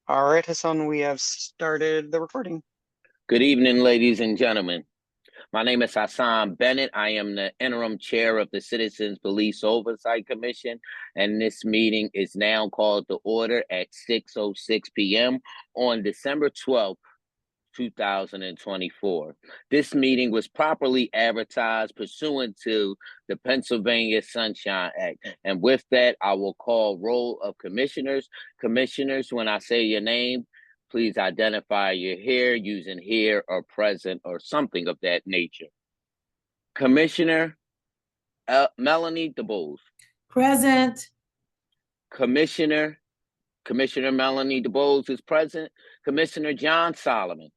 All right, Hassan, we have started the recording. Good evening, ladies and gentlemen. My name is Hassan Bennett. I am the interim chair of the Citizens Police Oversight Commission, and this meeting is now called to order at 6:06 p.m. on December 12th, 2024. This meeting was properly advertised pursuant to the Pennsylvania Sunshine Act. And with that, I will call roll of commissioners. Commissioners, when I say your name, please identify your here using here or present or something of that nature. Commissioner Melanie DeBose. Present. Commissioner Melanie DeBose is present. Commissioner John Solomon.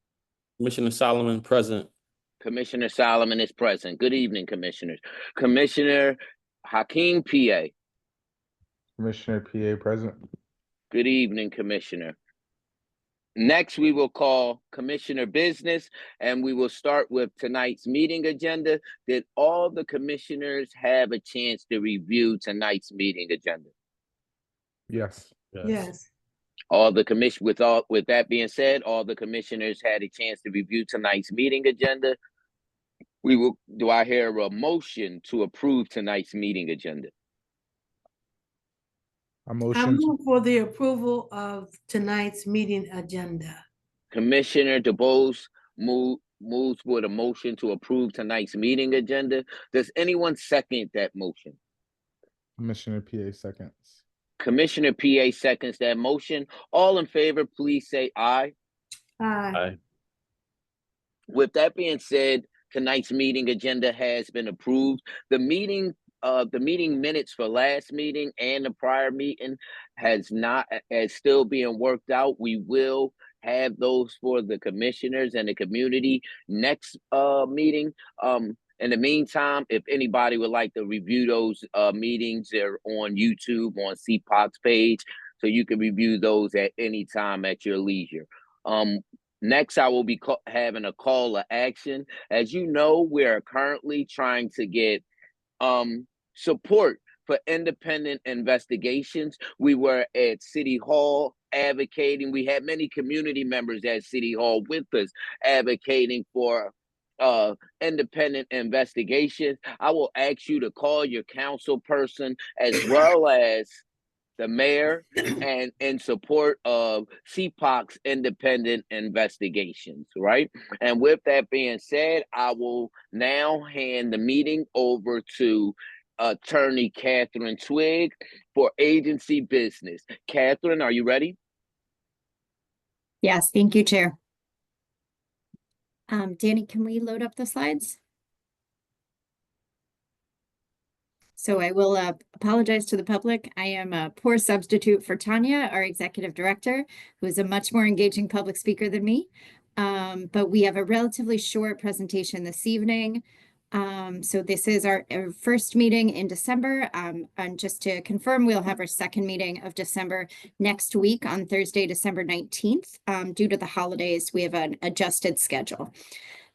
Commissioner Solomon, present. Commissioner Solomon is present. Good evening, commissioners. Commissioner Hakeem PA. Commissioner PA, present. Good evening, Commissioner. Next, we will call Commissioner Business, and we will start with tonight's meeting agenda. Did all the commissioners have a chance to review tonight's meeting agenda? Yes. Yes. All the commission with that being said, all the commissioners had a chance to review tonight's meeting agenda. Do I hear a motion to approve tonight's meeting agenda? A I motion. move for the approval of tonight's meeting agenda. Commissioner DeBose moves with a motion to approve tonight's meeting agenda. Does anyone second that motion? Commissioner PA seconds. Commissioner PA seconds that motion. All in favor, please say aye. Aye. Aye. With that being said, tonight's meeting agenda has been approved. The meeting minutes for last meeting and the prior meeting has still being worked out. We will have those for the commissioners and the community next meeting. In the meantime, if anybody would like to review those meetings, they're on YouTube on CPOC's page, so you can review those at any time at your leisure. Next, I will be having a call to action. As you know, we're currently trying to get support for independent investigations. We were at City Hall advocating. We had many community members at City Hall with us advocating for independent investigations. I will ask you to call your council person as well as the mayor and in support of CPOC's independent investigations, right? And with that being said, I will now hand the meeting over to Attorney Catherine Twigg for agency business. Catherine, are you ready? Yes, thank you, Chair. Danny, can we load up the slides? So I will apologize to the public. I am a poor substitute for Tanya, our executive director, who is a much more engaging public speaker than me. But we have a relatively short presentation this evening. So this is our first meeting in December. And just to confirm, we'll have our second meeting of December next week on Thursday, December 19th. Due to the holidays, we have an adjusted schedule.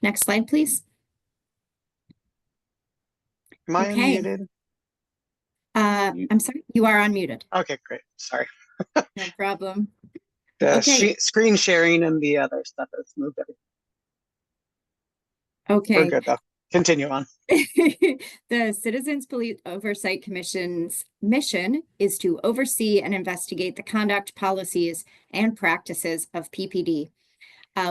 Next slide, please. Am I Okay. unmuted? I'm sorry, you are unmuted. Okay, great. Sorry. No problem. The Okay. screen sharing and the other stuff has moved everything. Okay. We're good though. Continue on. The Citizens Police Oversight Commission's mission is to oversee and investigate the conduct, policies, and practices of PPD.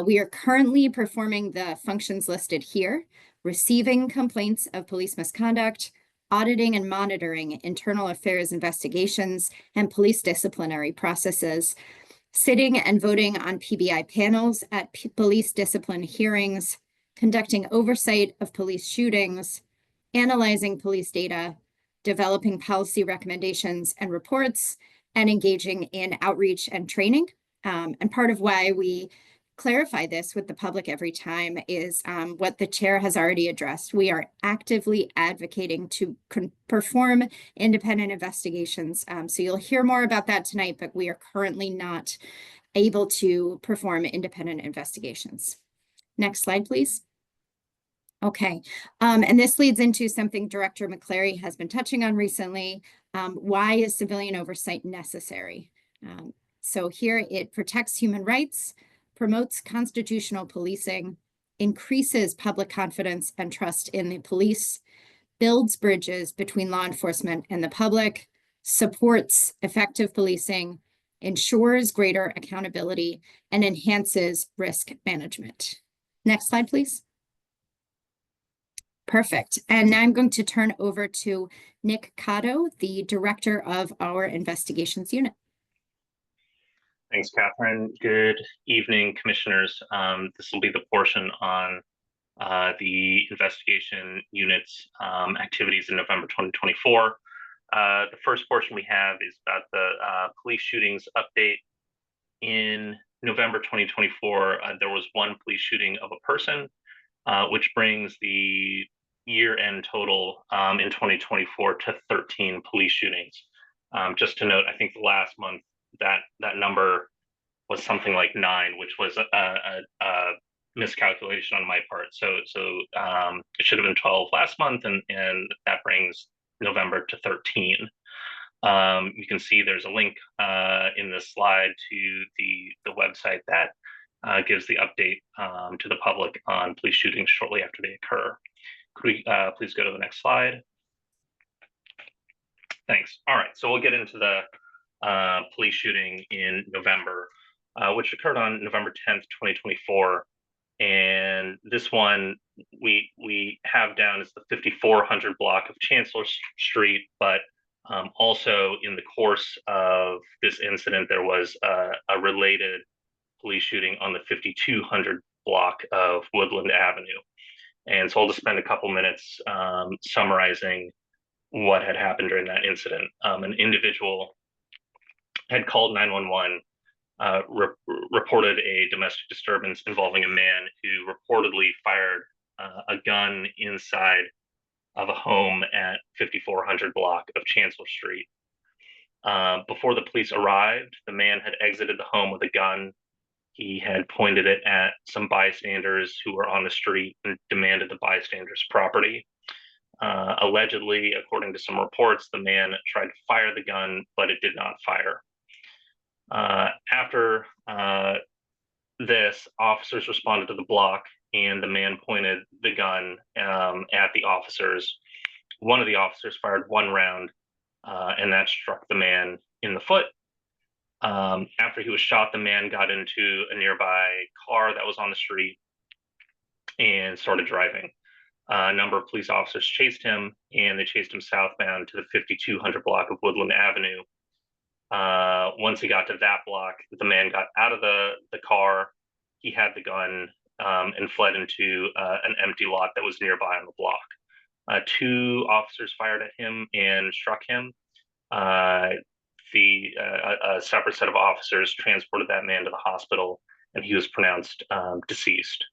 We are currently performing the functions listed here: receiving complaints of police misconduct, auditing and monitoring internal affairs investigations and police disciplinary processes, sitting and voting on PBI panels at police discipline hearings, conducting oversight of police shootings, analyzing police data, developing policy recommendations and reports, and engaging in outreach and training. And part of why we clarify this with the public every time is what the chair has already addressed. We are actively advocating to perform independent investigations. So you'll hear more about that tonight, but we are currently not able to perform independent investigations. Next slide, please. Okay, and this leads into something Director McClary has been touching on recently. Why is civilian oversight necessary? So here it protects human rights, promotes constitutional policing, increases public confidence and trust in the police, builds bridges between law enforcement and the public, supports effective policing, ensures greater accountability, and enhances risk management. Next slide, please. Perfect. And now I'm going to turn over to Nick Cotto, the director of our investigations unit. Thanks, Catherine. Good evening, commissioners. This will be the portion on the investigation unit's activities in November 2024. The first portion we have is about the police shootings update. In November 2024, there was one police shooting of a person, which brings the year-end total in 2024 to 13 police shootings. Just to note, I think the last month that number was something like 9, which was a miscalculation on my part. So it should have been 12 last month, and that brings November to 13. You can see there's a link in this slide to the website that gives the update to the public on police shootings shortly after they occur. Could we please go to the next slide? Thanks. All right, so we'll get into the police shooting in November, which occurred on November 10th, 2024. And this one we have down as the 5400 block of Chancellor Street, but also in the course of this incident, there was a related police shooting on the 5200 block of Woodland Avenue. And so I'll just spend a couple minutes summarizing what had happened during that incident. An individual had called 911, reported a domestic disturbance involving a man who reportedly fired a gun inside of a home at 5400 block of Chancellor Street. Before the police arrived, the man had exited the home with a gun. He had pointed it at some bystanders who were on the street and demanded the bystanders' property. Allegedly, according to some reports, the man tried to fire the gun, but it did not fire. After this, officers responded to the block, and the man pointed the gun at the officers. One of the officers fired one round, and that struck the man in the foot. After he was shot, the man got into a nearby car that was on the street and started driving. A number of police officers chased him, and they chased him southbound to the 5200 block of Woodland Avenue. Once he got to that block, the man got out of the car. He had the gun and fled into an empty lot that was nearby on the block. 2 officers fired at him and struck him. A separate set of officers transported that man to the hospital, and he was pronounced deceased.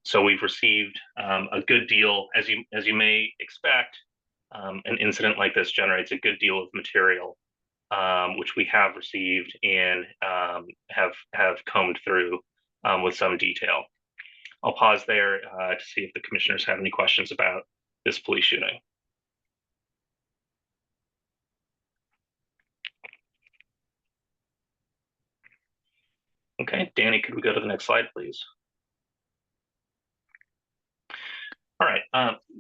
So we've received a good deal, as you may expect. An incident like this generates a good deal of material, which we have received and have combed through with some detail. I'll pause there to see if the commissioners have any questions about this police shooting. Okay, Danny, could we go to the next slide, please? All right,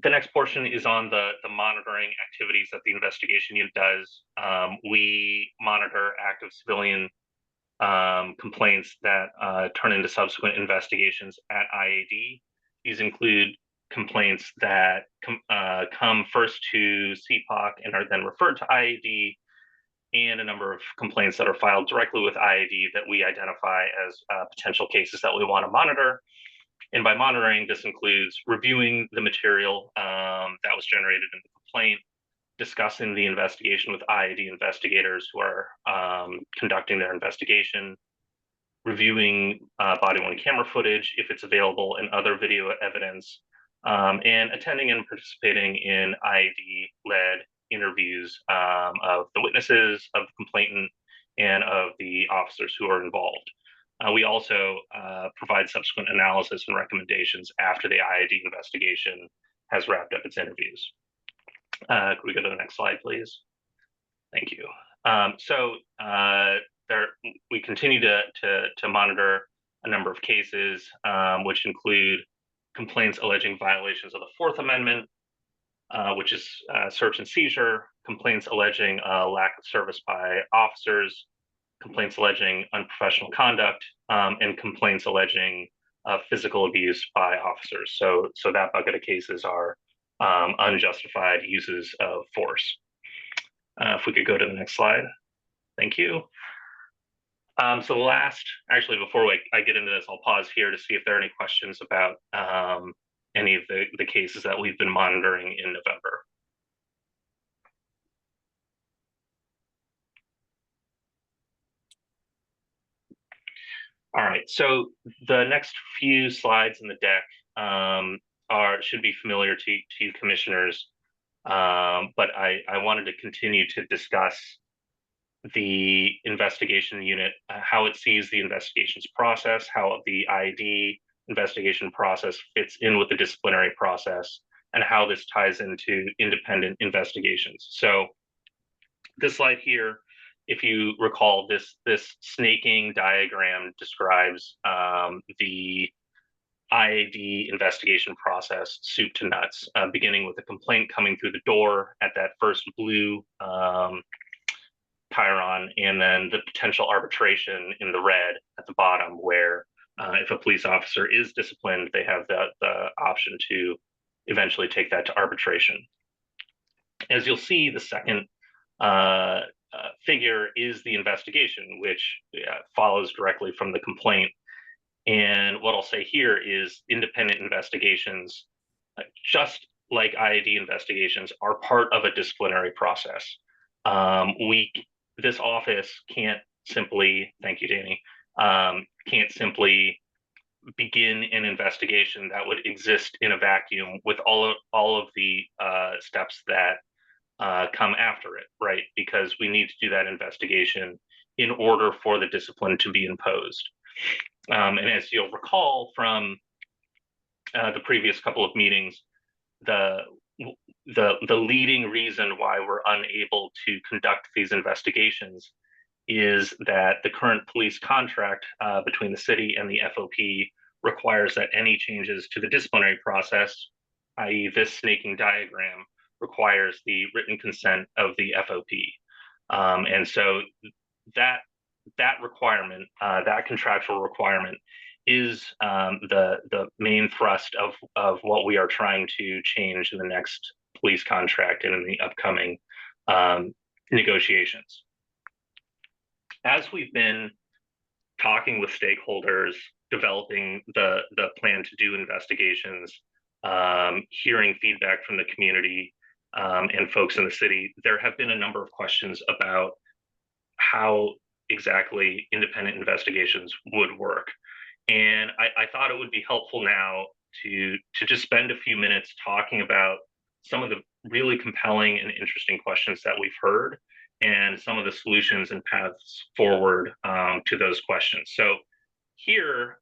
the next portion is on the monitoring activities that the investigation unit does. We monitor active civilian complaints that turn into subsequent investigations at IAD. These include complaints that come first to CPOC and are then referred to IAD, and a number of complaints that are filed directly with IAD that we identify as potential cases that we want to monitor. And by monitoring, this includes reviewing the material that was generated in the complaint, discussing the investigation with IAD investigators who are conducting their investigation, reviewing body-worn camera footage if it's available and other video evidence, and attending and participating in IAD-led interviews of the witnesses, of the complainant, and of the officers who are involved. We also provide subsequent analysis and recommendations after the IAD investigation has wrapped up its interviews. Could we go to the next slide, please? Thank you. So we continue to monitor a number of cases, which include complaints alleging violations of the Fourth Amendment, which is search and seizure, complaints alleging lack of service by officers, complaints alleging unprofessional conduct, and complaints alleging physical abuse by officers. So that bucket of cases are unjustified uses of force. If we could go to the next slide. Thank you. So the last, actually, before I get into this, I'll pause here to see if there are any questions about any of the cases that we've been monitoring in November. All right, so the next few slides in the deck should be familiar to you commissioners, but I wanted to continue to discuss the investigation unit, how it sees the investigations process, how the IED investigation process fits in with the disciplinary process, and how this ties into independent investigations. So this slide here, if you recall, this snaking diagram describes the IAD investigation process, soup to nuts, beginning with a complaint coming through the door at that first blue chyron, and then the potential arbitration in the red at the bottom, where if a police officer is disciplined, they have the option to eventually take that to arbitration. As you'll see, the second figure is the investigation, which follows directly from the complaint. And what I'll say here is independent investigations, just like IAD investigations, are part of a disciplinary process. This office can't simply, thank you, Danny, can't simply begin an investigation that would exist in a vacuum with all of the steps that come after it, right? Because we need to do that investigation in order for the discipline to be imposed. And as you'll recall from the previous couple of meetings, the leading reason why we're unable to conduct these investigations is that the current police contract between the city and the FOP requires that any changes to the disciplinary process, i.e. this snaking diagram, requires the written consent of the FOP. And so that requirement, that contractual requirement, is the main thrust of what we are trying to change in the next police contract and in the upcoming negotiations. As we've been talking with stakeholders, developing the plan to do investigations, hearing feedback from the community and folks in the city, there have been a number of questions about how exactly independent investigations would work. And I thought it would be helpful now to just spend a few minutes talking about some of the really compelling and interesting questions that we've heard and some of the solutions and paths forward to those questions. So here,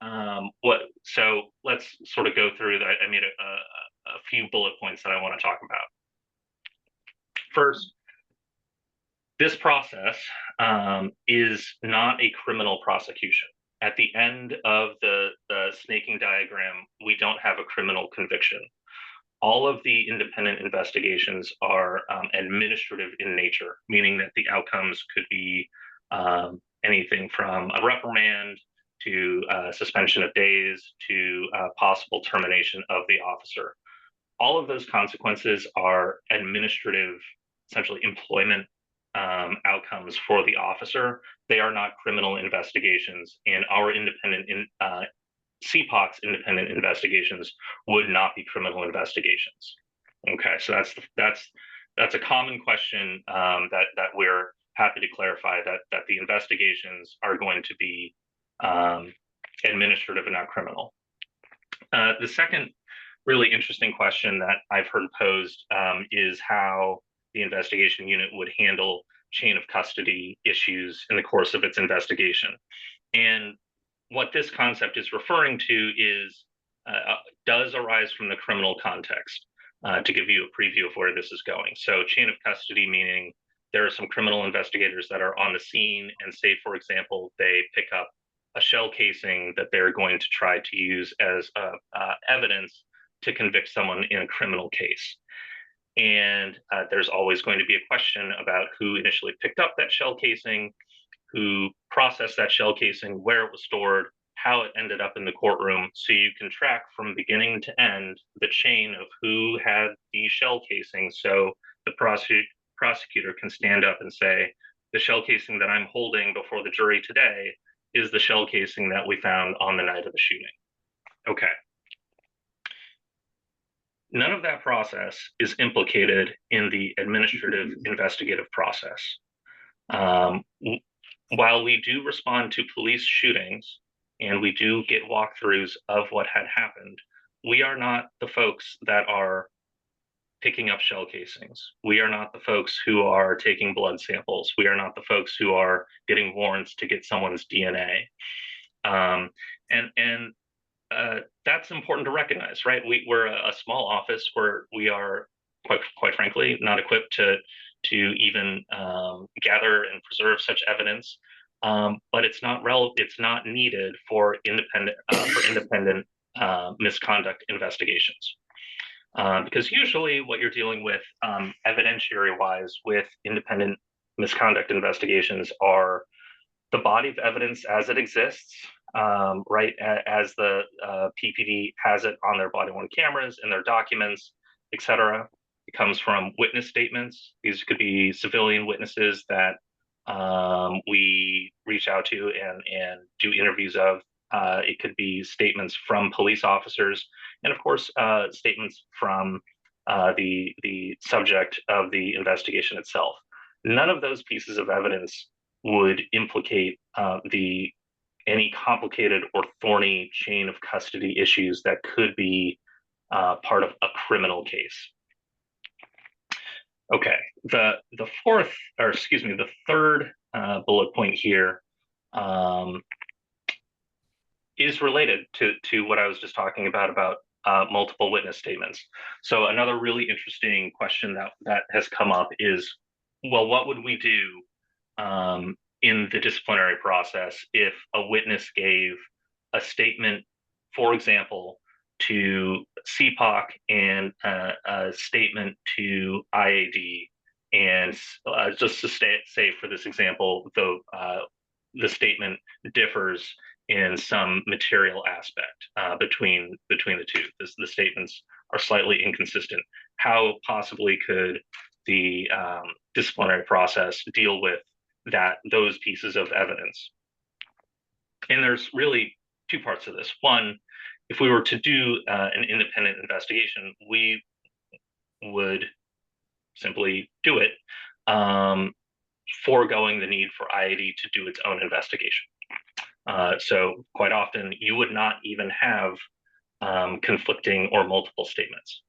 so let's sort of go through that. I made a few bullet points that I want to talk about. First, this process is not a criminal prosecution. At the end of the snaking diagram, we don't have a criminal conviction. All of the independent investigations are administrative in nature, meaning that the outcomes could be anything from a reprimand to suspension of days to possible termination of the officer. All of those consequences are administrative, essentially employment outcomes for the officer. They are not criminal investigations, and our independent CPOC's independent investigations would not be criminal investigations. Okay, so that's a common question that we're happy to clarify, that the investigations are going to be administrative and not criminal. The second really interesting question that I've heard posed is how the investigation unit would handle chain of custody issues in the course of its investigation. And what this concept is referring to is does arise from the criminal context, to give you a preview of where this is going. So chain of custody, meaning there are some criminal investigators that are on the scene and say, for example, they pick up a shell casing that they're going to try to use as evidence to convict someone in a criminal case. And there's always going to be a question about who initially picked up that shell casing, who processed that shell casing, where it was stored, how it ended up in the courtroom. So you can track from beginning to end the chain of who had the shell casing. So the prosecutor can stand up and say, the shell casing that I'm holding before the jury today is the shell casing that we found on the night of the shooting. Okay. None of that process is implicated in the administrative investigative process. While we do respond to police shootings and we do get walkthroughs of what had happened, we are not the folks that are picking up shell casings. We are not the folks who are taking blood samples. We are not the folks who are getting warrants to get someone's DNA. That's important to recognize, right? We're a small office where we are, quite frankly, not equipped to even gather and preserve such evidence. But it's not needed for independent misconduct investigations. Because usually what you're dealing with evidentiary-wise with independent misconduct investigations are the body of evidence as it exists, right, as the PPD has it on their body-worn cameras and their documents, et cetera. It comes from witness statements. These could be civilian witnesses that we reach out to and do interviews of. It could be statements from police officers, and of course, statements from the subject of the investigation itself. None of those pieces of evidence would implicate any complicated or thorny chain of custody issues that could be part of a criminal case. Okay, the third bullet point here is related to what I was just talking about multiple witness statements. So another really interesting question that has come up is, well, what would we do in the disciplinary process if a witness gave a statement, for example, to CPOC and a statement to IAD, and just to say for this example, the statement differs in some material aspect between the two. The statements are slightly inconsistent. How possibly could the disciplinary process deal with those pieces of evidence? And there's really two parts to this. One, if we were to do an independent investigation, we would simply do it, foregoing the need for IAD to do its own investigation. So quite often you would not even have conflicting or multiple statements.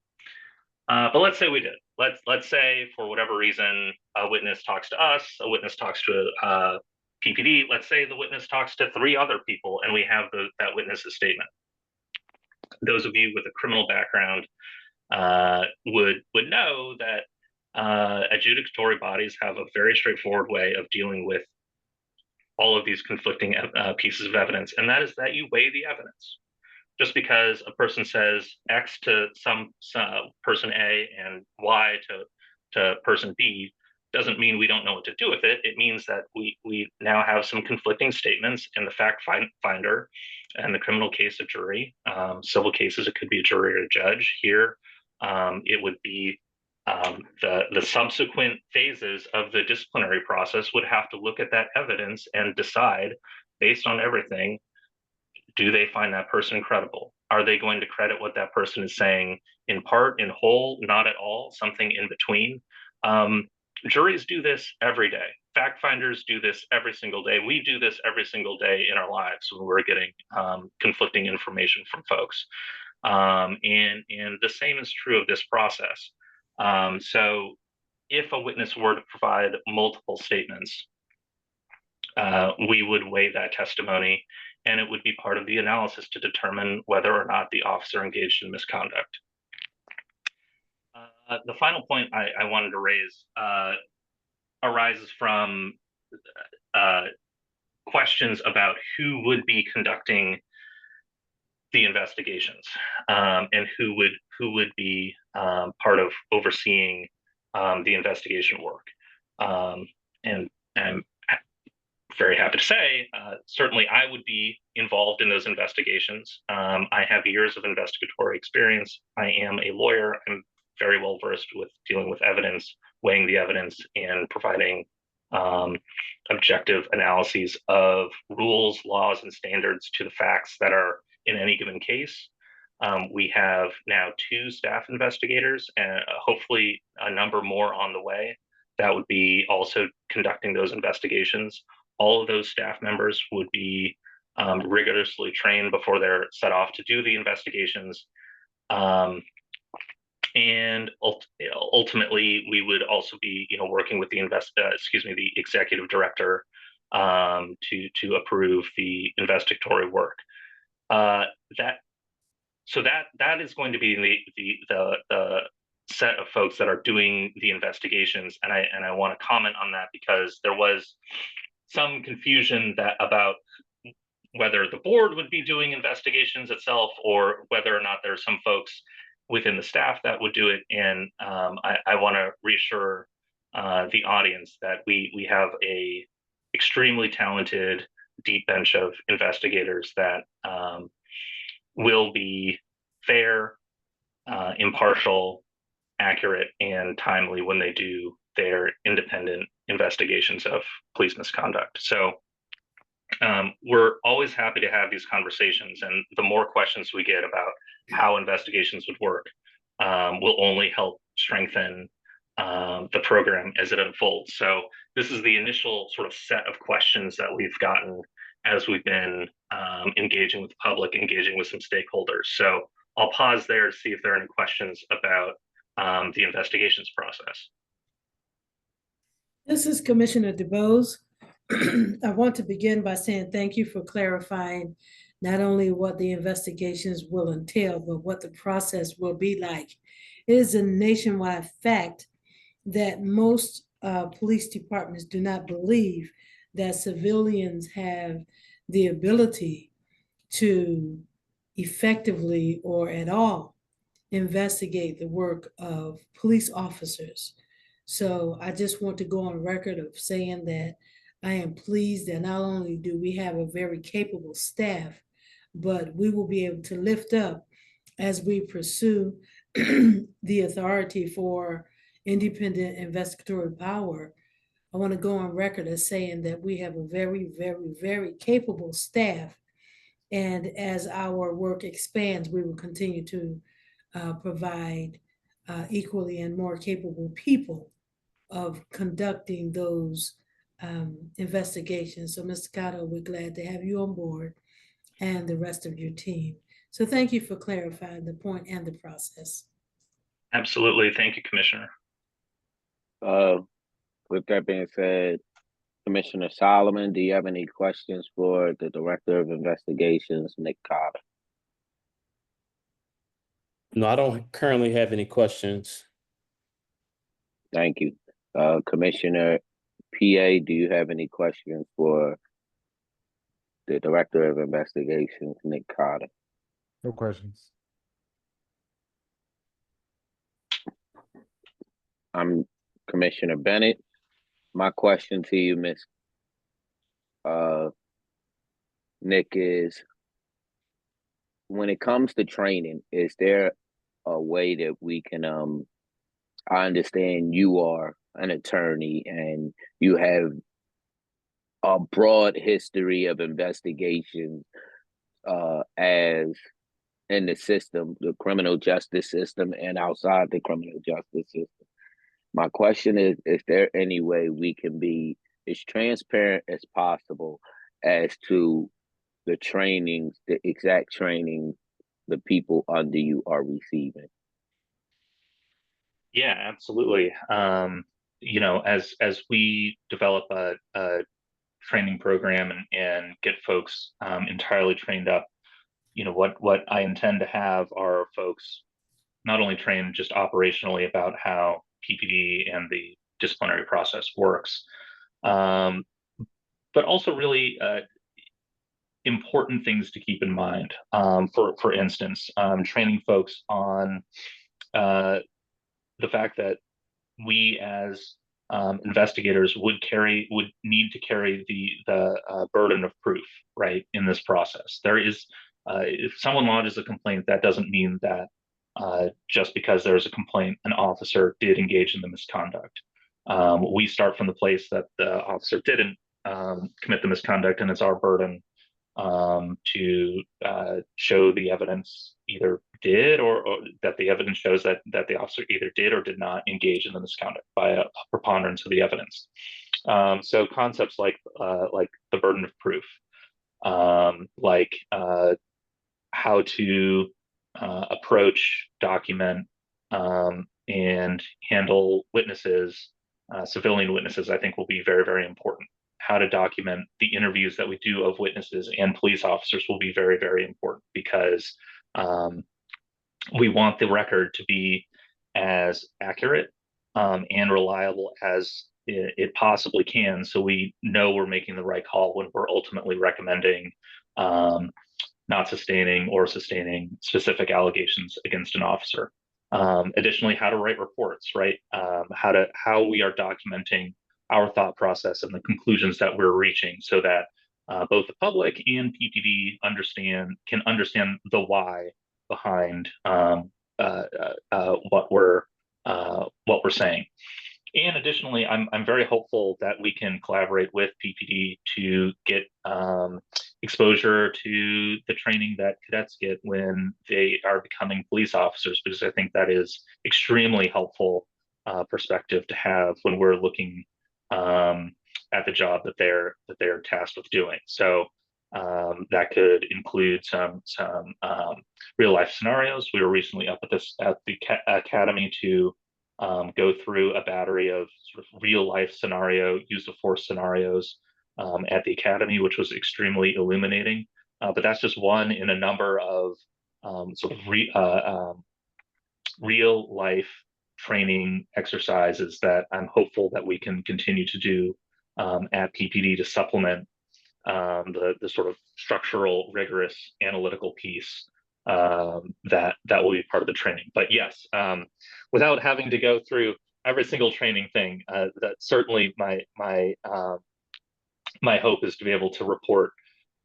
But let's say we did. Let's say for whatever reason a witness talks to us, a witness talks to PPD. Let's say the witness talks to 3 other people, and we have that witness's statement. Those of you with a criminal background would know that adjudicatory bodies have a very straightforward way of dealing with all of these conflicting pieces of evidence, and that is that you weigh the evidence. Just because a person says X to some person A and Y to person B doesn't mean we don't know what to do with it. It means that we now have some conflicting statements, and the fact finder, and the criminal case, a jury. Civil cases, it could be a jury or a judge. Here, it would be the subsequent phases of the disciplinary process would have to look at that evidence and decide, based on everything, do they find that person credible? Are they going to credit what that person is saying in part, in whole, not at all, something in between? Juries do this every day. Fact finders do this every single day. We do this every single day in our lives when we're getting conflicting information from folks. And the same is true of this process. So if a witness were to provide multiple statements, we would weigh that testimony, and it would be part of the analysis to determine whether or not the officer engaged in misconduct. The final point I wanted to raise arises from questions about who would be conducting the investigations, and who would be part of overseeing the investigation work. And I'm very happy to say, certainly I would be involved in those investigations. I have years of investigatory experience. I am a lawyer. I'm very well versed with dealing with evidence, weighing the evidence, and providing objective analyses of rules, laws, and standards to the facts that are in any given case. We have now 2 staff investigators and hopefully a number more on the way that would be also conducting those investigations. All of those staff members would be rigorously trained before they're set off to do the investigations. And ultimately, we would also be, working with the the executive director to approve the investigatory work. That is going to be the set of folks that are doing the investigations, and I want to comment on that because there was some confusion about whether the board would be doing investigations itself or whether or not there's some folks within the staff that would do it. And I want to reassure the audience that we have a extremely talented, deep bench of investigators that will be fair, impartial, accurate, and timely when they do their independent investigations of police misconduct. So we're always happy to have these conversations, and the more questions we get about how investigations would work will only help strengthen the program as it unfolds. So this is the initial sort of set of questions that we've gotten as we've been engaging with the public, engaging with some stakeholders. So I'll pause there to see if there are any questions about the investigations process. This is Commissioner DeBose. I want to begin by saying thank you for clarifying not only what the investigations will entail, but what the process will be like. It is a nationwide fact that most police departments do not believe that civilians have the ability to effectively or at all investigate the work of police officers. So I just want to go on record of saying that I am pleased that not only do we have a very capable staff, but we will be able to lift up as we pursue the authority for independent investigatory power. I want to go on record as saying that we have a very, very, very capable staff. And as our work expands, we will continue to provide equally and more capable people of conducting those investigations. So, Mr. Cotto, we're glad to have you on board and the rest of your team. So thank you for clarifying the point and the process. Absolutely. Thank you, Commissioner. With that being said, Commissioner Solomon, do you have any questions for the Director of Investigations, Nick Cotter? No, I don't currently have any questions. Thank you. Commissioner PA, do you have any questions for the Director of Investigations, Nick Cotter? No questions. I'm Commissioner Bennett. My question to you, Miss Nick, is when it comes to training, is there a way that we can I understand you are an attorney and you have a broad history of investigations as in the system, the criminal justice system and outside the criminal justice system. My question is there any way we can be as transparent as possible as to the trainings, the exact training the people under you are receiving? Yeah, absolutely. As we develop a training program and get folks entirely trained up, what I intend to have are folks not only trained just operationally about how PPD and the disciplinary process works. But also really important things to keep in mind. For instance, training folks on the fact that we as investigators would need to carry the burden of proof, right, in this process. There is, if someone lodges a complaint, that doesn't mean that just because there's a complaint, an officer did engage in the misconduct. We start from the place that the officer didn't commit the misconduct, and it's our burden to show the evidence either did or that the evidence shows that the officer either did or did not engage in the misconduct by a preponderance of the evidence. So concepts like the burden of proof, like how to approach, document, and handle witnesses, civilian witnesses, I think will be very, very important. How to document the interviews that we do of witnesses and police officers will be very, very important, because we want the record to be as accurate and reliable as it possibly can, so we know we're making the right call when we're ultimately recommending not sustaining or sustaining specific allegations against an officer. Additionally, how to write reports, right? How we are documenting our thought process and the conclusions that we're reaching, so that both the public and PPD can understand the why behind what we're saying. And additionally, I'm very hopeful that we can collaborate with PPD to get exposure to the training that cadets get when they are becoming police officers, because I think that is extremely helpful perspective to have when we're looking at the job that they're tasked with doing. So that could include some real life scenarios. We were recently up at the academy to go through a battery of sort of real life scenario use of force scenarios at the academy, which was extremely illuminating. But that's just one in a number of sort of real life training exercises that I'm hopeful that we can continue to do at PPD to supplement the sort of structural, rigorous, analytical piece that will be part of the training. But yes, without having to go through every single training thing, that's certainly my hope is to be able to report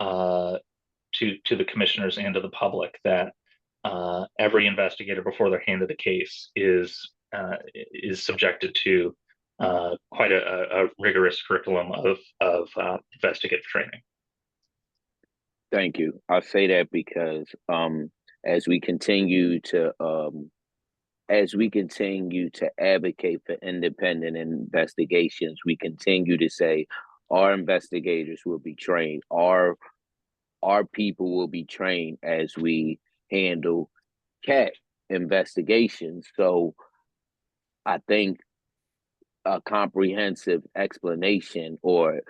to the commissioners and to the public that every investigator before they're handed a case is subjected to quite a rigorous curriculum of investigative training. Thank you. I say that because as we continue to advocate for independent investigations, we continue to say our investigators will be trained, our people will be trained as we handle CAT investigations. So I think a comprehensive explanation or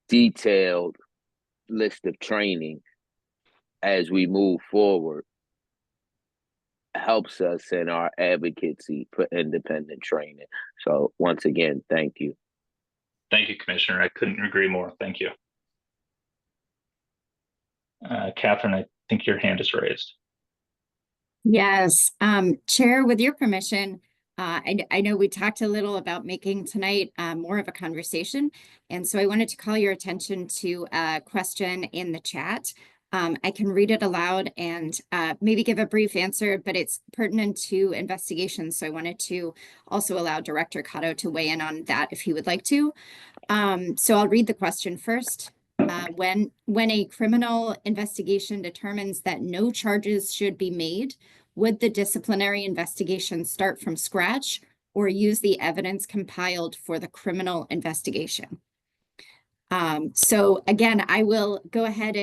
detailed list of training as we move forward helps us in our advocacy for independent training. So once again, thank you. Thank you, Commissioner. I couldn't agree more. Thank you. Catherine, I think your hand is raised. Yes, Chair, with your permission, I know we talked a little about making tonight more of a conversation, and so I wanted to call your attention to a question in the chat. I can read it aloud and maybe give a brief answer, but it's pertinent to investigations, so I wanted to also allow Director Cotto to weigh in on that if he would like to. So I'll read the question first. When a criminal investigation determines that no charges should be made, would the disciplinary investigation start from scratch or use the evidence compiled for the criminal investigation? So again, I will go ahead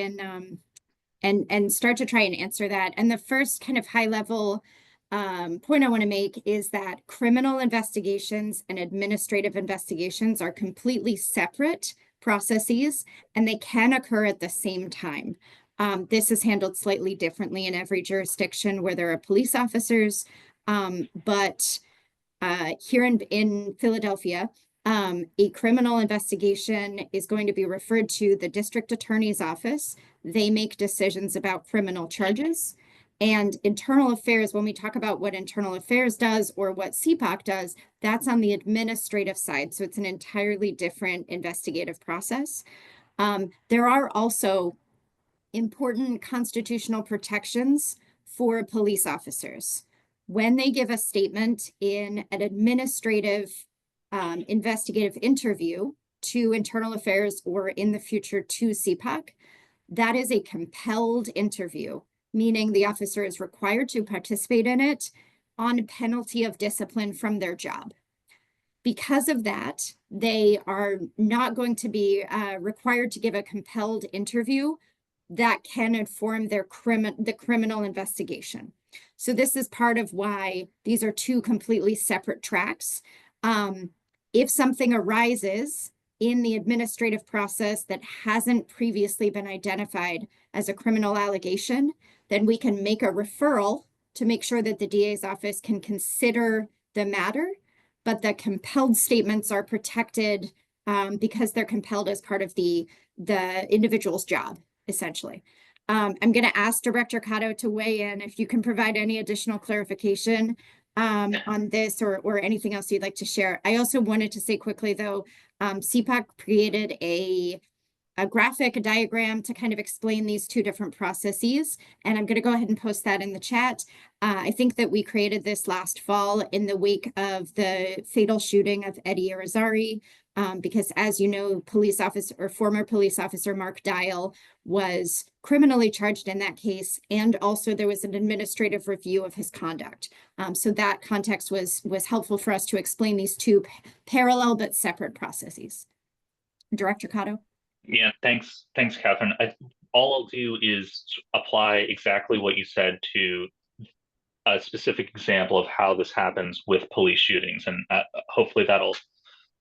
and start to try and answer that. And the first kind of high level point I want to make is that criminal investigations and administrative investigations are completely separate processes, and they can occur at the same time. This is handled slightly differently in every jurisdiction where there are police officers, but Here in Philadelphia, a criminal investigation is going to be referred to the district attorney's office. They make decisions about criminal charges. And internal affairs, when we talk about what internal affairs does or what CPOC does, that's on the administrative side. So it's an entirely different investigative process. There are also important constitutional protections for police officers. When they give a statement in an administrative investigative interview to internal affairs or in the future to CPOC, that is a compelled interview, meaning the officer is required to participate in it on penalty of discipline from their job. Because of that, they are not going to be required to give a compelled interview that can inform their the criminal investigation. So this is part of why these are two completely separate tracks. If something arises in the administrative process that hasn't previously been identified as a criminal allegation, then we can make a referral to make sure that the DA's office can consider the matter, but the compelled statements are protected because they're compelled as part of the individual's job, essentially. I'm going to ask Director Cotto to weigh in if you can provide any additional clarification on this or anything else you'd like to share. I also wanted to say quickly, though, CPOC created a graphic, a diagram to kind of explain these two different processes. And I'm going to go ahead and post that in the chat. I think that we created this last fall in the wake of the fatal shooting of Eddie Irizarry, because as you know, former police officer Mark Dial was criminally charged in that case. And also there was an administrative review of his conduct. So that context was helpful for us to explain these two parallel but separate processes. Director Cotto. Yeah, thanks, Catherine. All I'll do is apply exactly what you said to a specific example of how this happens with police shootings, and hopefully that'll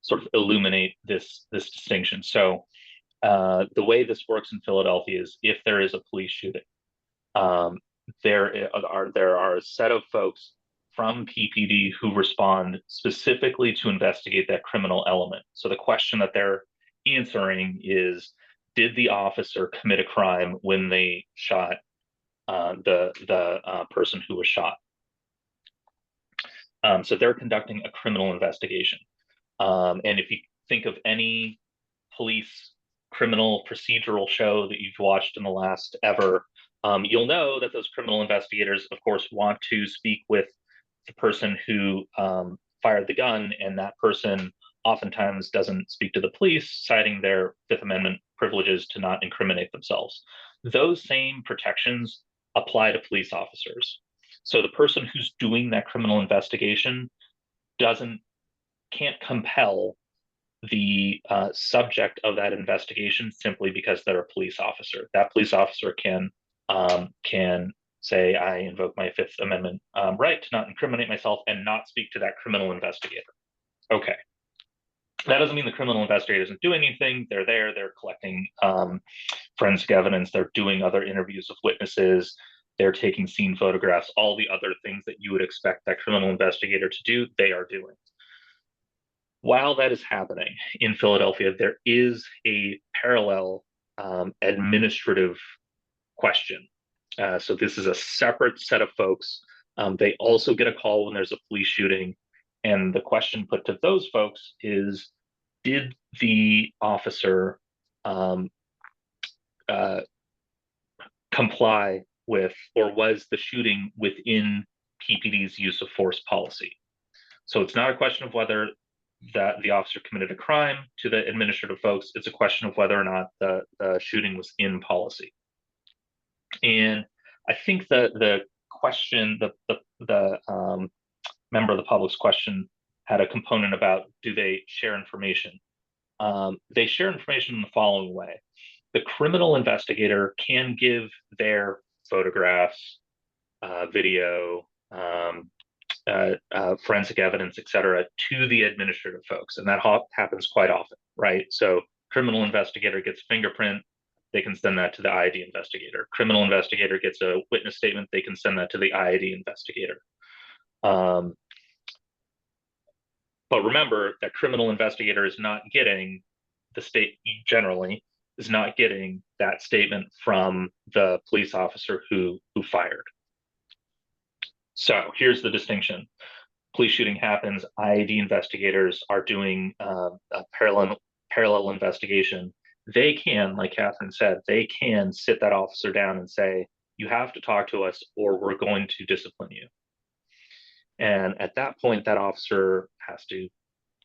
sort of illuminate this distinction. So the way this works in Philadelphia is if there is a police shooting, there are a set of folks from PPD who respond specifically to investigate that criminal element. So the question that they're answering is, did the officer commit a crime when they shot the person who was shot? So they're conducting a criminal investigation. And if you think of any police criminal procedural show that you've watched in the last ever, you'll know that those criminal investigators, of course, want to speak with the person who fired the gun, and that person oftentimes doesn't speak to the police, citing their Fifth Amendment privileges to not incriminate themselves. Those same protections apply to police officers. So the person who's doing that criminal investigation can't compel the subject of that investigation simply because they're a police officer. That police officer can say, I invoke my Fifth Amendment right to not incriminate myself and not speak to that criminal investigator. Okay. That doesn't mean the criminal investigator isn't doing anything. They're there, they're collecting forensic evidence, they're doing other interviews with witnesses, they're taking scene photographs, all the other things that you would expect that criminal investigator to do, they are doing. While that is happening in Philadelphia, there is a parallel administrative question. So this is a separate set of folks. They also get a call when there's a police shooting. And the question put to those folks is, did the officer comply with, or was the shooting within PPD's use of force policy? So it's not a question of whether that the officer committed a crime to the administrative folks. It's a question of whether or not the shooting was in policy. And I think that the question, the member of the public's question had a component about, do they share information? They share information in the following way. The criminal investigator can give their photographs, video, forensic evidence, et cetera, to the administrative folks. And that happens quite often, right? So criminal investigator gets fingerprint, they can send that to the IID investigator. Criminal investigator gets a witness statement, they can send that to the IID investigator. But remember that criminal investigator is not getting the state generally is not getting that statement from the police officer who fired. So here's the distinction. Police shooting happens, IAD investigators are doing a parallel investigation. They can, like Catherine said, they can sit that officer down and say, you have to talk to us or we're going to discipline you. And at that point, that officer has to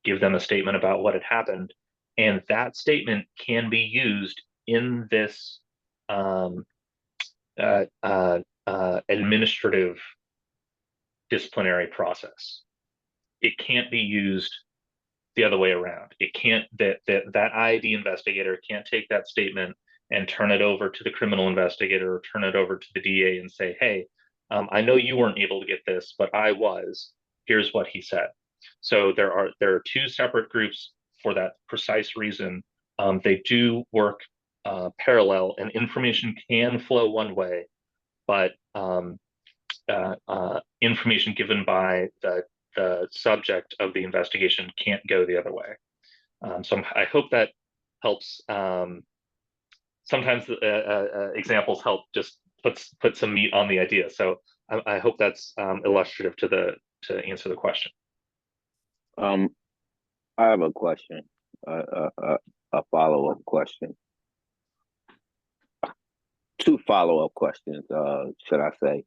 give them a statement about what had happened. And that statement can be used in this administrative disciplinary process. It can't be used the other way around. It can't, that IAD investigator can't take that statement and turn it over to the criminal investigator or turn it over to the DA and say, hey, I know you weren't able to get this, but I was. Here's what he said. So there are two separate groups for that precise reason. They do work parallel, and information can flow one way, but information given by the subject of the investigation can't go the other way. So I hope that helps. Sometimes examples help just put some meat on the idea. So I hope that's illustrative to answer the question. I have a question, a follow-up question. Two follow-up questions, should I say.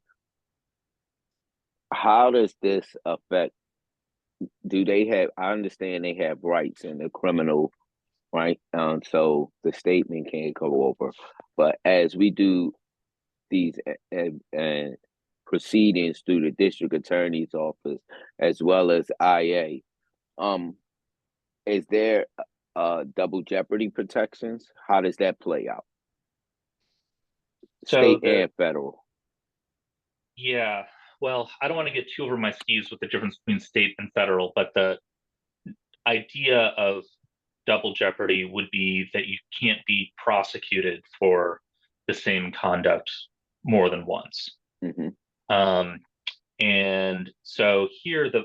How does this affect, do they have, I understand they have rights in the criminal, right? So the statement can't go over, but as we do these proceedings through the district attorney's office, as well as IA, is there double jeopardy protections? How does that play out? So State and federal. Yeah, well, I don't want to get too over my skis with the difference between state and federal, but the idea of double jeopardy would be that you can't be prosecuted for the same conduct more than once. Mm-hmm. And so here the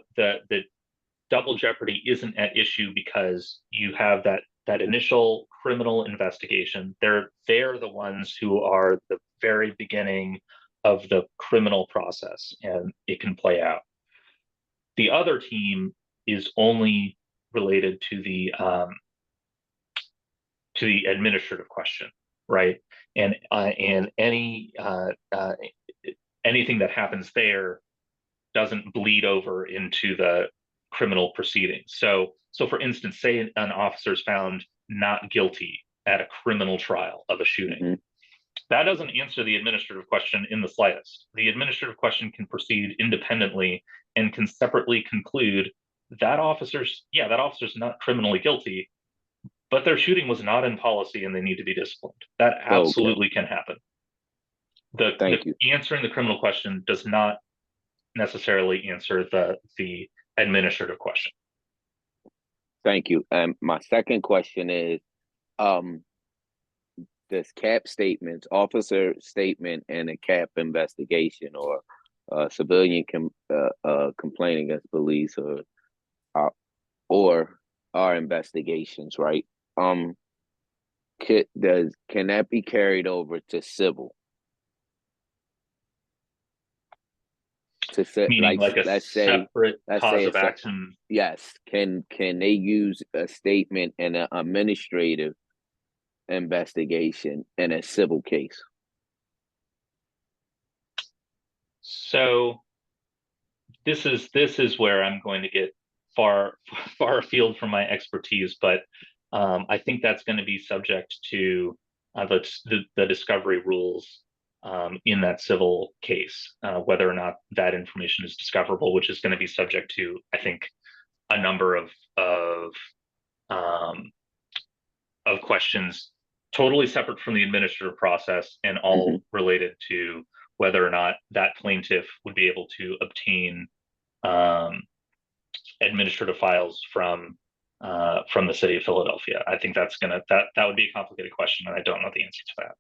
double jeopardy isn't at issue because you have that initial criminal investigation. They're the ones who are the very beginning of the criminal process, and it can play out. The other team is only related to the administrative question, right? And any anything that happens there doesn't bleed over into the criminal proceedings. So for instance, say an officer is found not guilty at a criminal trial of a shooting. Mm-hmm. That doesn't answer the administrative question in the slightest. The administrative question can proceed independently and can separately conclude that officer's not criminally guilty, but their shooting was not in policy and they need to be disciplined. That absolutely can happen. Answering the criminal question does not necessarily answer the administrative question. Thank you. My second question is, does CAP statements, officer statement, and a CAP investigation or civilian complaint against police or our investigations, right? Can that be carried over to civil? To say, meaning like a separate cause of action. Yes. Can they use a statement in an administrative investigation in a civil case? So this is where I'm going to get far afield from my expertise, but I think that's going to be subject to the discovery rules in that civil case, whether or not that information is discoverable, which is going to be subject to, I think, a number of questions totally separate from the administrative process and all related to whether or not that plaintiff would be able to obtain administrative files from the city of Philadelphia. I think that would be a complicated question, and I don't know the answer to that.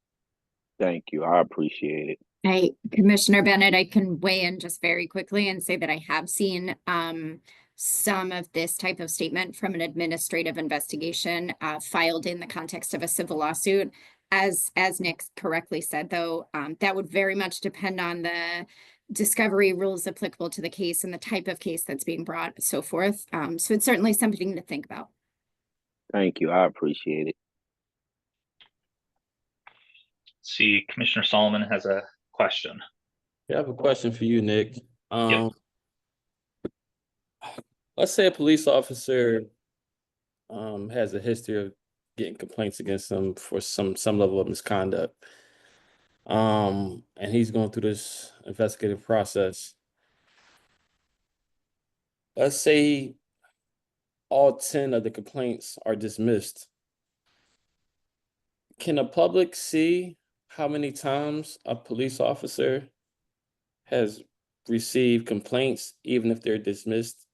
Thank you. I appreciate it. Commissioner Bennett, I can weigh in just very quickly and say that I have seen some of this type of statement from an administrative investigation filed in the context of a civil lawsuit. As Nick correctly said, though, that would very much depend on the discovery rules applicable to the case and the type of case that's being brought, so forth. So it's certainly something to think about. Thank you. I appreciate it. See, Commissioner Solomon has a question. Yeah, I have a question for you, Nick. Let's say a police officer has a history of getting complaints against them for some level of misconduct. And he's going through this investigative process. Let's say all 10 of the complaints are dismissed. Can the public see how many times a police officer has received complaints, even if they're dismissed?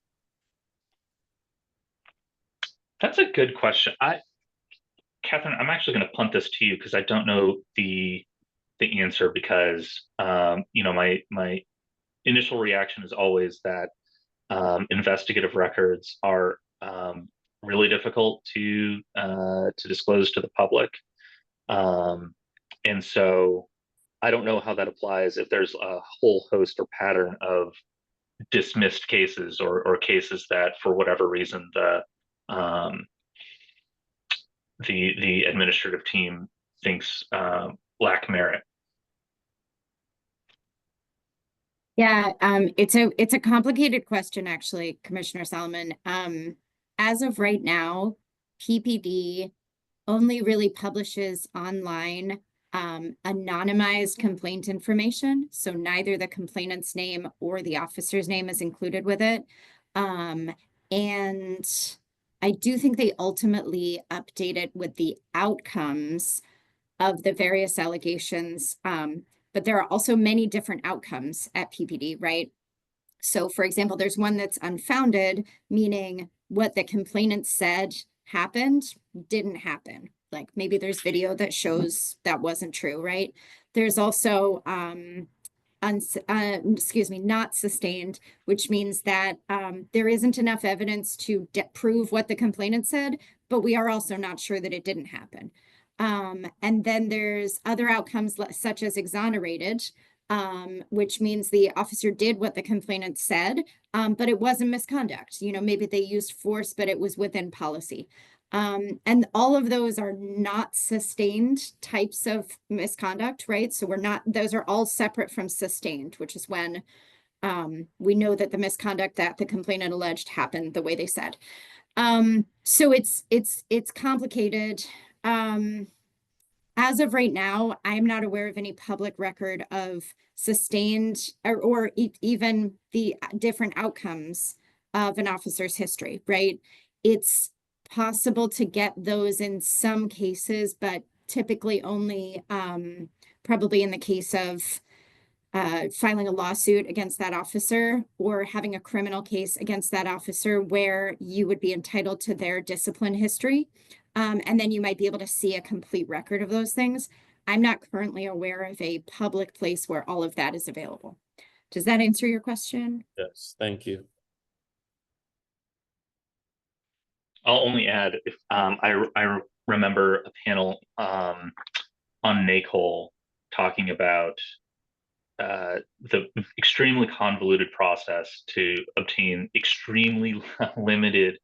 That's a good question. Catherine, I'm actually going to punt this to you because I don't know the answer, because my initial reaction is always that investigative records are really difficult to disclose to the public, and so I don't know how that applies if there's a whole host or pattern of dismissed cases or cases that for whatever reason the administrative team thinks lack merit. Yeah, it's a complicated question, actually, Commissioner Solomon. As of right now, PPD only really publishes online anonymized complaint information. So neither the complainant's name or the officer's name is included with it. And I do think they ultimately update it with the outcomes of the various allegations. But there are also many different outcomes at PPD, right? So for example, there's one that's unfounded, meaning what the complainant said happened didn't happen. Like maybe there's video that shows that wasn't true, right? There's also not sustained, which means that there isn't enough evidence to prove what the complainant said, but we are also not sure that it didn't happen. And then there's other outcomes such as exonerated, which means the officer did what the complainant said, but it wasn't misconduct. Maybe they used force, but it was within policy. And all of those are not sustained types of misconduct, right? So those are all separate from sustained, which is when we know that the misconduct that the complainant alleged happened the way they said. So it's complicated. As of right now, I'm not aware of any public record of sustained or even the different outcomes of an officer's history, right? It's possible to get those in some cases, but typically only probably in the case of filing a lawsuit against that officer or having a criminal case against that officer where you would be entitled to their discipline history. And then you might be able to see a complete record of those things. I'm not currently aware of a public place where all of that is available. Does that answer your question? Yes, thank you. I'll only add, if I remember a panel on NACOL talking about the extremely convoluted process to obtain extremely limited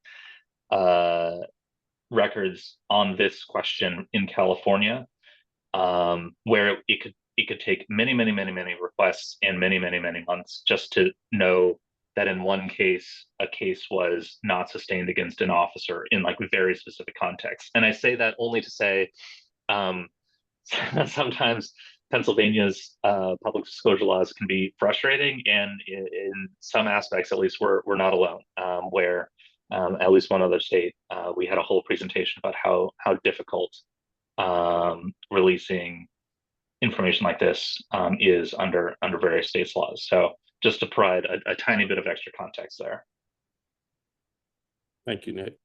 records on this question in California, where it could take many requests and many months just to know that in one case, a case was not sustained against an officer in like very specific contexts. And I say that only to say sometimes Pennsylvania's public disclosure laws can be frustrating, and in some aspects, at least, we're not alone. Where at least one other state, we had a whole presentation about how difficult releasing information like this is under various states' laws. So just to provide a tiny bit of extra context there. Thank you, Nick.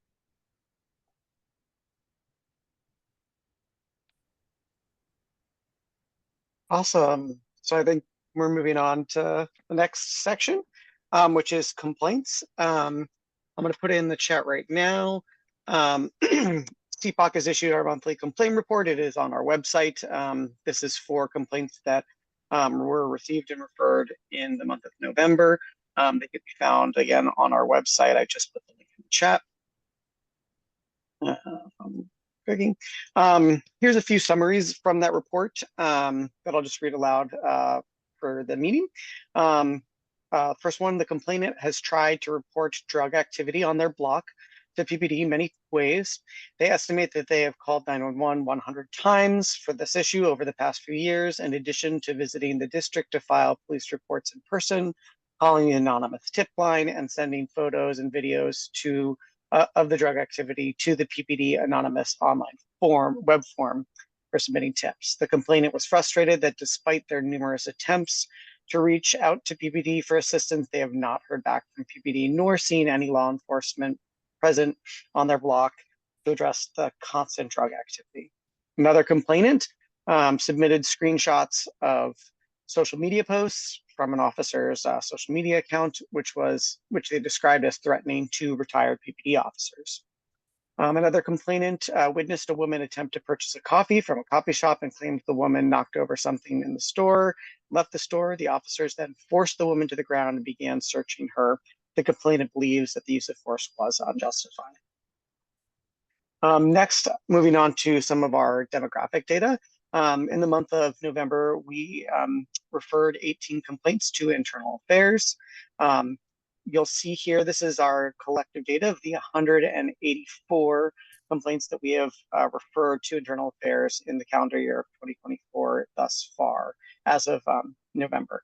Awesome. So I think we're moving on to the next section, which is complaints. I'm going to put it in the chat right now. CPOC has issued our monthly complaint report. It is on our website. This is for complaints that were received and referred in the month of November. They could be found again on our website. I just put the link in the chat. Here's a few summaries from that report that I'll just read aloud for the meeting. First one, the complainant has tried to report drug activity on their block to PPD in many ways. They estimate that they have called 911 100 times for this issue over the past few years, in addition to visiting the district to file police reports in person, calling the anonymous tip line, and sending photos and videos of the drug activity to the PPD anonymous online web form for submitting tips. The complainant was frustrated that despite their numerous attempts to reach out to PPD for assistance, they have not heard back from PPD nor seen any law enforcement present on their block to address the constant drug activity. Another complainant submitted screenshots of social media posts from an officer's social media account, which they described as threatening to retired PPD officers. Another complainant witnessed a woman attempt to purchase a coffee from a coffee shop and claimed the woman knocked over something in the store, left the store. The officers then forced the woman to the ground and began searching her. The complainant believes that the use of force was unjustified. Next, moving on to some of our demographic data. In the month of November, we referred 18 complaints to Internal Affairs. You'll see here, this is our collective data of the 184 complaints that we have referred to Internal Affairs in the calendar year of 2024 thus far, as of November.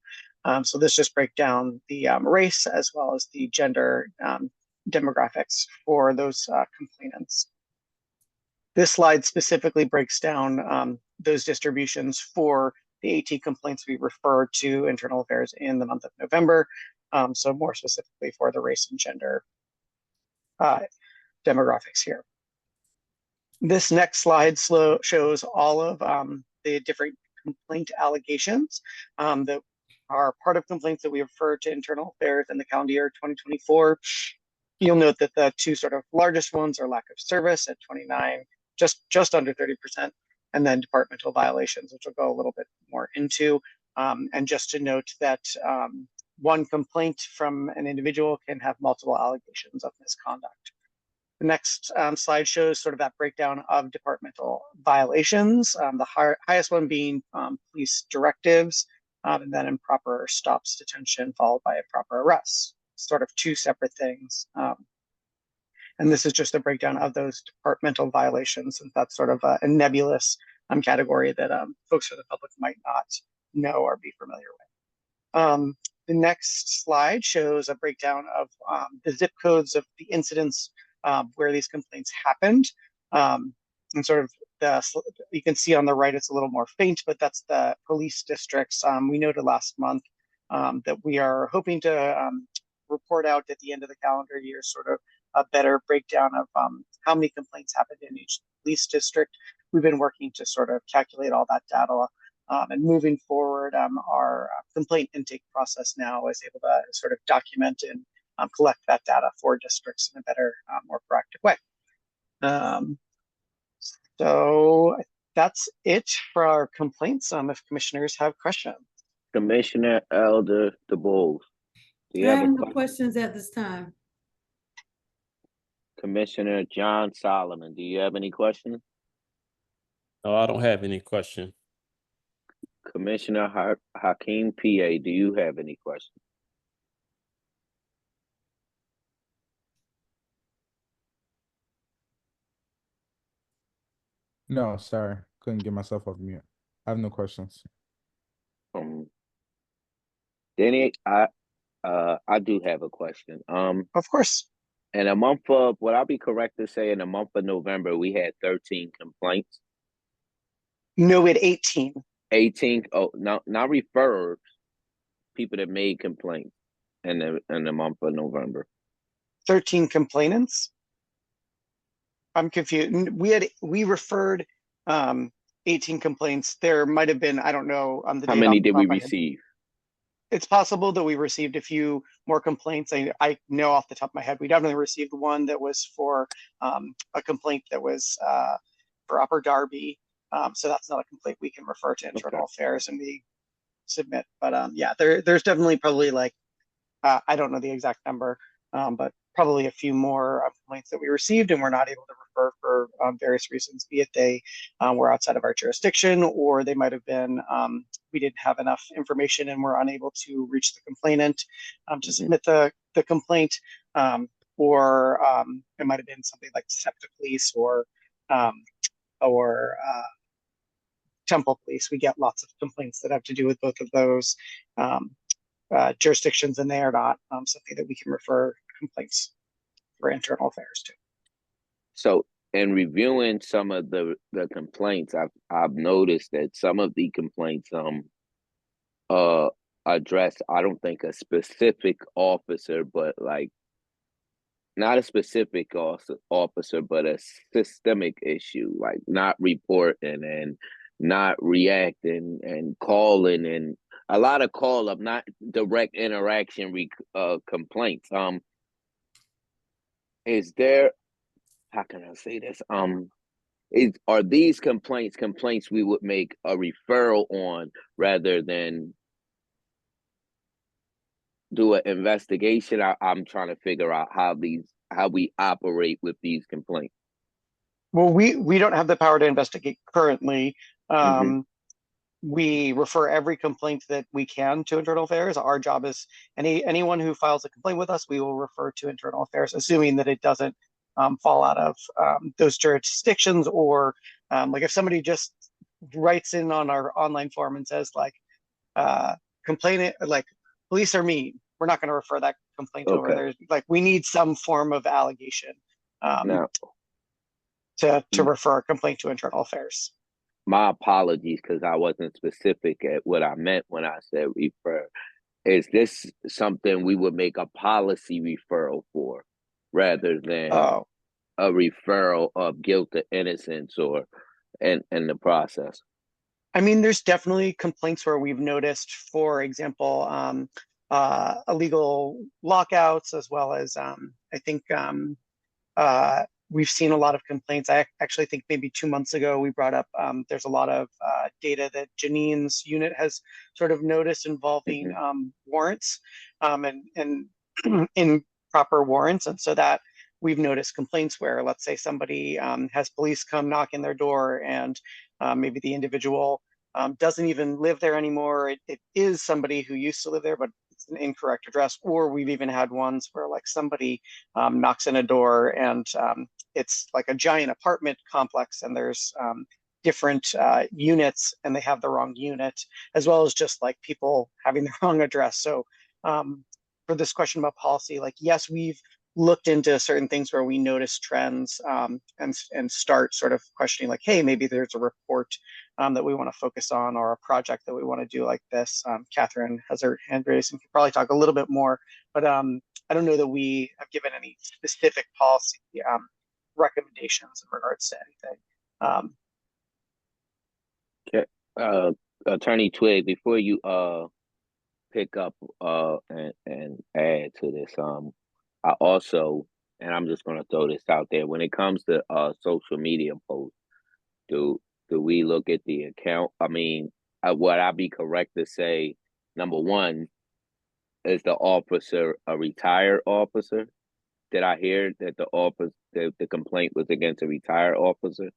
So this just breaks down the race as well as the gender demographics for those complainants. This slide specifically breaks down those distributions for the 18 complaints we referred to Internal Affairs in the month of November. So more specifically for the race and gender demographics here. This next slide shows all of the different complaint allegations that are part of complaints that we refer to Internal Affairs in the calendar year 2024. You'll note that the two sort of largest ones are lack of service at 29, just under 30%, and then departmental violations, which we'll go a little bit more into. And just to note that one complaint from an individual can have multiple allegations of misconduct. The next slide shows sort of that breakdown of departmental violations, the highest one being police directives, and then improper stops, detention, followed by improper arrests, sort of two separate things. And this is just a breakdown of those departmental violations, and that's sort of a nebulous category that folks for the public might not know or be familiar with. The next slide shows a breakdown of the zip codes of the incidents where these complaints happened. And sort of you can see on the right, it's a little more faint, but that's the police districts. We noted last month that we are hoping to report out at the end of the calendar year, sort of a better breakdown of how many complaints happened in each police district. We've been working to sort of calculate all that data. And moving forward, our complaint intake process now is able to sort of document and collect that data for districts in a better, more proactive way. So that's it for our complaints. If commissioners have questions. Commissioner Elder DeBoles, do you I have have a no question? questions at this time. Commissioner John Solomon, do you have any questions? No, I don't have any question. Commissioner Hakeem PA, do you have any questions? No, sorry. Couldn't get myself off mute. I have no questions. Danny, I do have a question. Of course. In a month of, would I be correct to say in the month of November, we had 13 complaints? No, we had 18. 18, oh, not referred, people that made complaints in the month of November. 13 complainants. I'm confused. We referred 18 complaints. There might have been, I don't know, on the How date many off the did top we of my head. receive? it's possible that we received a few more complaints. I know off the top of my head, we definitely received one that was for a complaint that was for Upper Darby. So that's not a complaint we can refer to internal affairs and we submit. But yeah, there's definitely probably like, I don't know the exact number, but probably a few more complaints that we received and we're not able to refer for various reasons, be it they were outside of our jurisdiction, or they might have been, we didn't have enough information and we're unable to reach the complainant to submit the complaint, or it might have been something like SEPTA police or Temple police. We get lots of complaints that have to do with both of those jurisdictions, and they are not something that we can refer complaints for internal affairs to. So in reviewing some of the complaints, I've noticed that some of the complaints address, I don't think, a specific officer, but like not a specific officer, but a systemic issue, like not reporting and not reacting and calling, and a lot of call up, not direct interaction complaints. Is there, how can I say this? Are these complaints we would make a referral on rather than do an investigation? I'm trying to figure out how we operate with these complaints. Well, we don't have the power to investigate currently. We refer every complaint that we can to internal affairs. Our job is anyone who files a complaint with us, we will refer to internal affairs, assuming that it doesn't fall out of those jurisdictions, or like if somebody just writes in on our online form and says like complainant, like police are mean, we're not going to refer that complaint over there. Like we need some form of allegation to refer a complaint to internal affairs. My apologies, because I wasn't specific at what I meant when I said refer. Is this something we would make a policy referral for rather than a referral of guilt to innocence or in the process? I mean, there's definitely complaints where we've noticed, for example, illegal lockouts, as well as I think we've seen a lot of complaints. I actually think maybe 2 months ago we brought up there's a lot of data that Janine's unit has sort of noticed involving warrants and improper warrants, and so that we've noticed complaints where, let's say, somebody has police come knock in their door and maybe the individual doesn't even live there anymore. It is somebody who used to live there, but it's an incorrect address. Or we've even had ones where like somebody knocks in a door and it's like a giant apartment complex and there's different units and they have the wrong unit, as well as just like people having the wrong address. So for this question about policy, like, yes, we've looked into certain things where we notice trends and start sort of questioning like, hey, maybe there's a report that we want to focus on, or a project that we want to do like this. Catherine has her hand raised and could probably talk a little bit more, but I don't know that we have given any specific policy recommendations in regards to anything. Okay, Attorney Twig, before you pick up and add to this, I also, and I'm just going to throw this out there, when it comes to social media posts, do we look at the account? I mean, would I be correct to say, number one, is the officer a retired officer? Did I hear that the complaint was against a retired officer?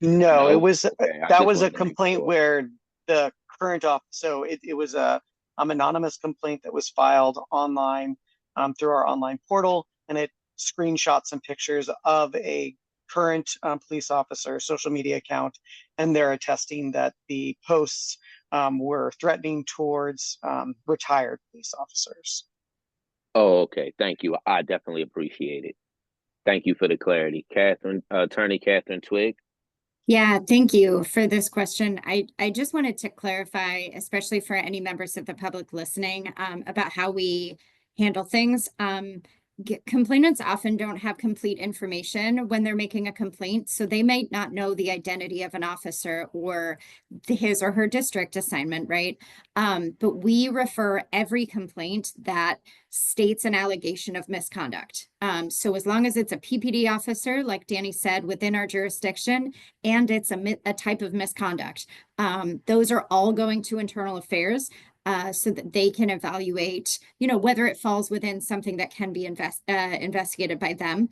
No, it was that was a wanted to make complaint sure. where the current officer, so it was a anonymous complaint that was filed online through our online portal, and it screenshots some pictures of a current police officer social media account, and they're attesting that the posts were threatening towards retired police officers. Oh, okay. Thank you. I definitely appreciate it. Thank you for the clarity. Attorney Catherine Twig. Yeah, thank you for this question. I just wanted to clarify, especially for any members of the public listening, about how we handle things. complainants often don't have complete information when they're making a complaint, so they might not know the identity of an officer or his or her district assignment, right? But we refer every complaint that states an allegation of misconduct. So as long as it's a PPD officer, like Danny said, within our jurisdiction, and it's a type of misconduct, those are all going to internal affairs. So that they can evaluate, whether it falls within something that can be investigated by them.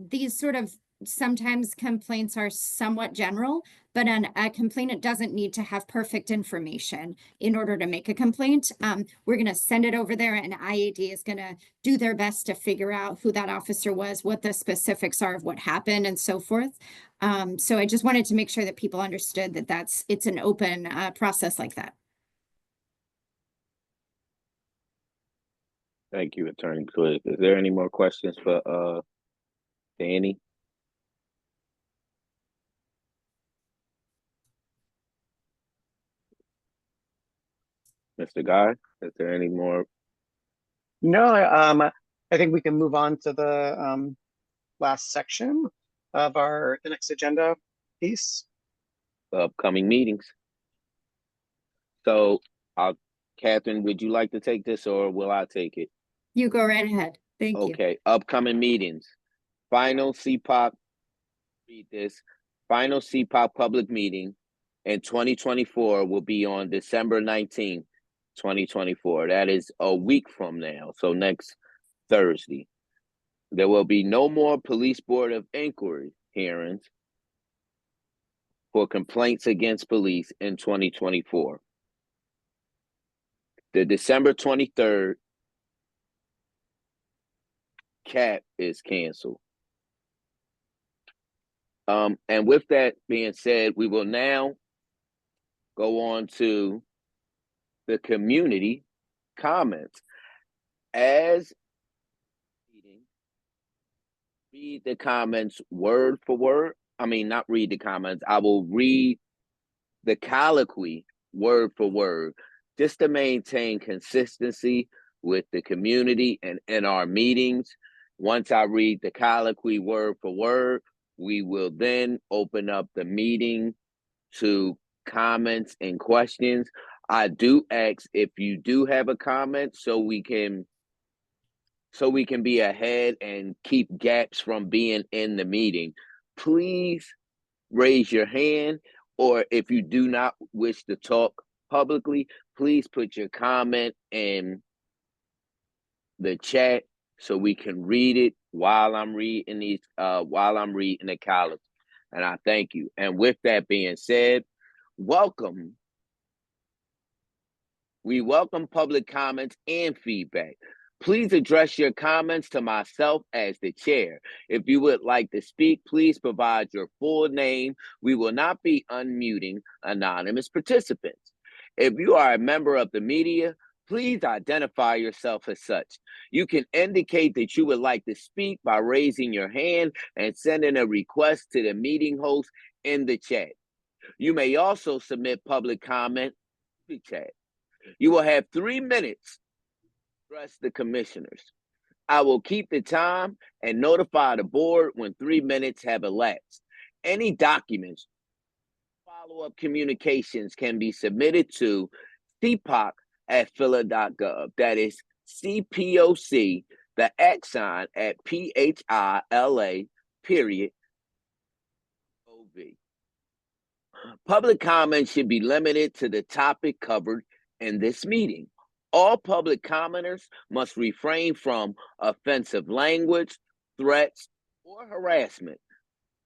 These sort of sometimes complaints are somewhat general, but a complainant doesn't need to have perfect information in order to make a complaint. We're going to send it over there, and IAD is going to do their best to figure out who that officer was, what the specifics are of what happened, and so forth. So I just wanted to make sure that people understood that it's an open process like that. Thank you, Attorney Cliff. Is there any more questions for Danny? Mr. Guy, is there any more? No, I think we can move on to the last section of the next agenda piece. Upcoming meetings. So, Catherine, would you like to take this or will I take it? You go right ahead. Thank you. Okay, upcoming meetings. Final CPOC, read this. Final CPOC public meeting in 2024 will be on December 19th, 2024. That is a week from now, so next Thursday. There will be no more Police Board of Inquiry hearings for complaints against police in 2024. The December 23rd CAP is canceled. And with that being said, we will now go on to the community comments. As read the comments word for word. I mean, not read the comments. I will read the colloquy word for word, just to maintain consistency with the community and in our meetings. Once I read the colloquy word for word, we will then open up the meeting to comments and questions. I do ask if you do have a comment so we can be ahead and keep gaps from being in the meeting. Please raise your hand, or if you do not wish to talk publicly, please put your comment in the chat so we can read it while I'm reading the columns. And I thank you. And with that being said, welcome. We welcome public comments and feedback. Please address your comments to myself as the chair. If you would like to speak, please provide your full name. We will not be unmuting anonymous participants. If you are a member of the media, please identify yourself as such. You can indicate that you would like to speak by raising your hand and sending a request to the meeting host in the chat. You may also submit public comment in the chat. You will have 3 minutes to address the commissioners. I will keep the time and notify the board when 3 minutes have elapsed. Any documents, follow-up communications can be submitted to CPOC@phila.gov. That is CPOC, the @ at PHILA, period, OV. Public comment should be limited to the topic covered in this meeting. All public commenters must refrain from offensive language, threats, or harassment.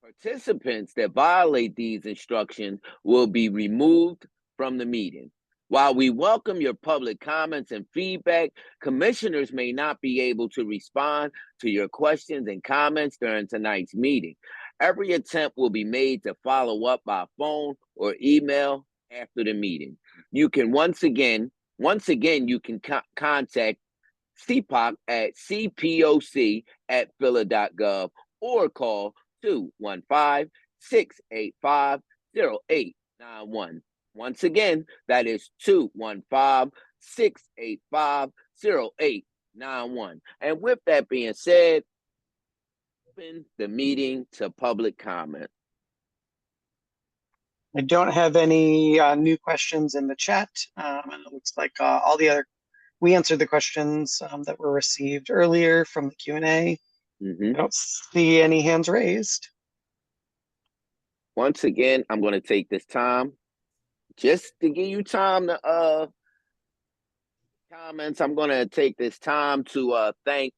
Participants that violate these instructions will be removed from the meeting. While we welcome your public comments and feedback, commissioners may not be able to respond to your questions and comments during tonight's meeting. Every attempt will be made to follow up by phone or email after the meeting. You can once again, you can contact CPOC at CPOC@phila.gov or call 215-685-0891. Once again, that is 685-0891. And with that being said, open the meeting to public comment. I don't have any new questions in the chat. And it looks like we answered the questions that were received earlier from the Q&A. I don't see any hands raised. Once again, I'm going to take this time just to give you time to comments. I'm going to take this time to thank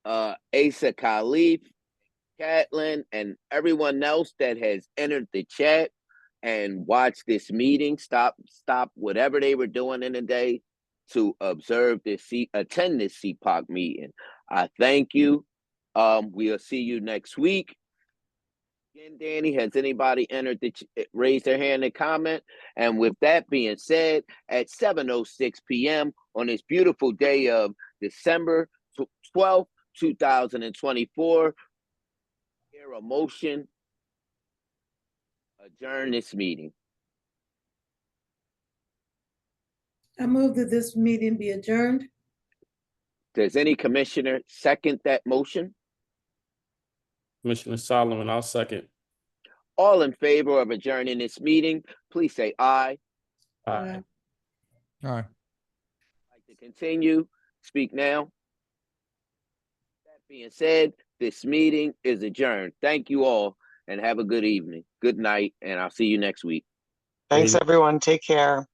Asa Khalif, Catlin, and everyone else that has entered the chat and watched this meeting. Stop whatever they were doing in the day to attend this CPOC meeting. I thank you. We'll see you next week. Again, Danny, has anybody raised their hand and comment? And with that being said, at 7:06 p.m. on this beautiful day of December 12th, 2024, hear a motion adjourn this meeting. I move that this meeting be adjourned. Does any commissioner second that motion? Commissioner Solomon, I'll second. All in favor of adjourning this meeting, please say aye. Aye. All right. Like to continue, speak now. That being said, this meeting is adjourned. Thank you all and have a good evening. Good night, and I'll see you next week. Thanks, everyone. Take care.